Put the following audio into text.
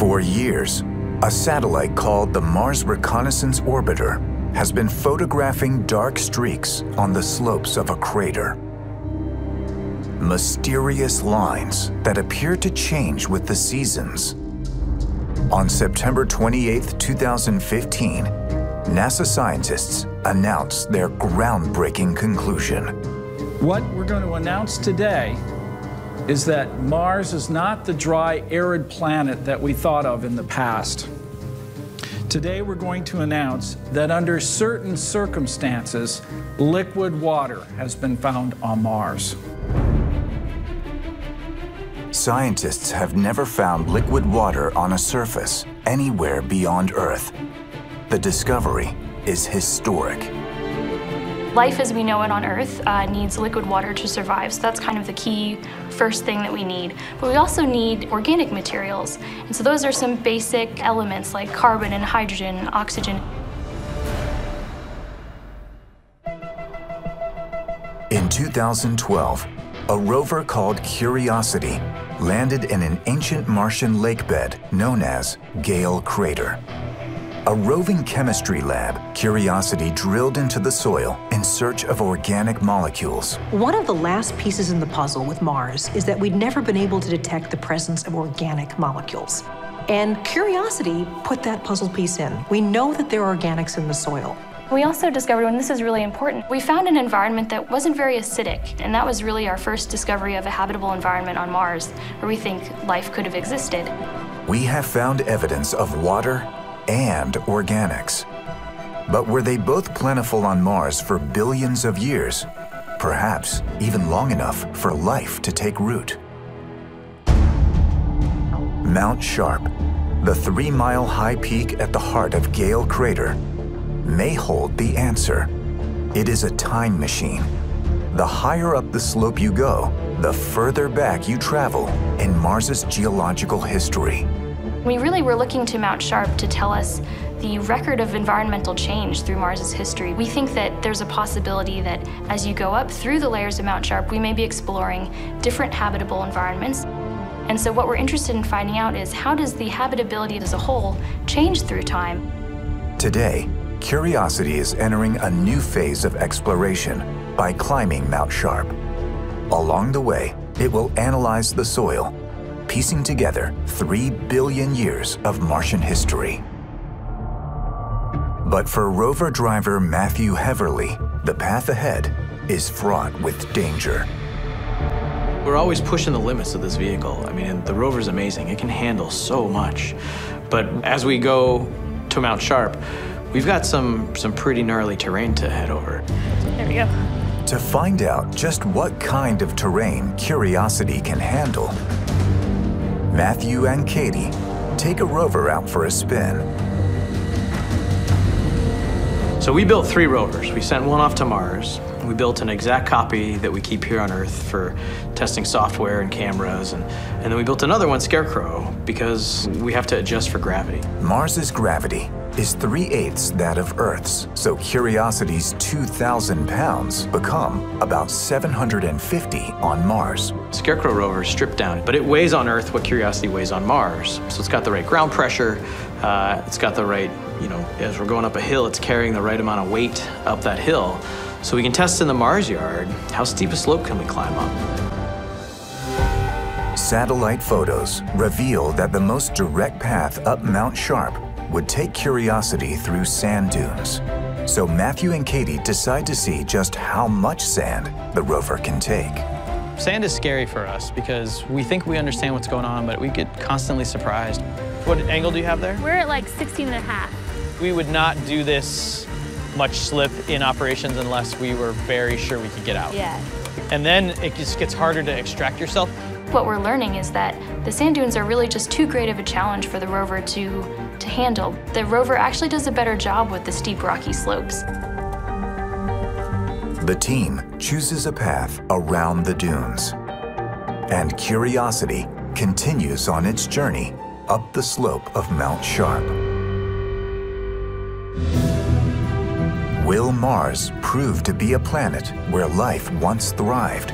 For years, a satellite called the Mars Reconnaissance Orbiter has been photographing dark streaks on the slopes of a crater. Mysterious lines that appear to change with the seasons. On September 28, 2015, NASA scientists announced their groundbreaking conclusion. What we're going to announce today is that Mars is not the dry, arid planet that we thought of in the past. Today we're going to announce that under certain circumstances, liquid water has been found on Mars. Scientists have never found liquid water on a surface anywhere beyond Earth. The discovery is historic. Life as we know it on Earth needs liquid water to survive, so that's kind of the key first thing that we need. But we also need organic materials, and so those are some basic elements like carbon and hydrogen and oxygen. In 2012, a rover called Curiosity landed in an ancient Martian lakebed known as Gale Crater. A roving chemistry lab, Curiosity drilled into the soil in search of organic molecules. One of the last pieces in the puzzle with Mars is that we'd never been able to detect the presence of organic molecules. And Curiosity put that puzzle piece in. We know that there are organics in the soil. We also discovered, and this is really important, we found an environment that wasn't very acidic, and that was really our first discovery of a habitable environment on Mars, where we think life could have existed. We have found evidence of water and organics. But were they both plentiful on Mars for billions of years? Perhaps even long enough for life to take root. Mount Sharp, the 3-mile high peak at the heart of Gale Crater, may hold the answer. It is a time machine. The higher up the slope you go, the further back you travel in Mars's geological history. We really were looking to Mount Sharp to tell us the record of environmental change through Mars's history. We think that there's a possibility that as you go up through the layers of Mount Sharp, we may be exploring different habitable environments. And so what we're interested in finding out is how does the habitability as a whole change through time? Today, Curiosity is entering a new phase of exploration by climbing Mount Sharp. Along the way, it will analyze the soil, piecing together 3 billion years of Martian history. But for rover driver Matthew Heverly, the path ahead is fraught with danger. We're always pushing the limits of this vehicle. I mean, the rover's amazing. It can handle so much. But as we go to Mount Sharp, we've got some pretty gnarly terrain to head over. There we go. To find out just what kind of terrain Curiosity can handle, Matthew and Katie take a rover out for a spin. So we built 3 rovers. We sent one off to Mars. We built an exact copy that we keep here on Earth for testing software and cameras. And then we built another one, Scarecrow, because we have to adjust for gravity. Mars's gravity is 3/8 that of Earth's, so Curiosity's 2,000 pounds become about 750 on Mars. Scarecrow rover is stripped down, but it weighs on Earth what Curiosity weighs on Mars. So it's got the right ground pressure, it's got the right, as we're going up a hill, it's carrying the right amount of weight up that hill. So we can test in the Mars yard, how steep a slope can we climb up? Satellite photos reveal that the most direct path up Mount Sharp would take Curiosity through sand dunes. So Matthew and Katie decide to see just how much sand the rover can take. Sand is scary for us because we think we understand what's going on, but we get constantly surprised. What angle do you have there? We're at like 16.5. We would not do this much slip in operations unless we were very sure we could get out. Yeah. And then it just gets harder to extract yourself. What we're learning is that the sand dunes are really just too great of a challenge for the rover to handle. The rover actually does a better job with the steep rocky slopes. The team chooses a path around the dunes, and Curiosity continues on its journey up the slope of Mount Sharp. Will Mars prove to be a planet where life once thrived?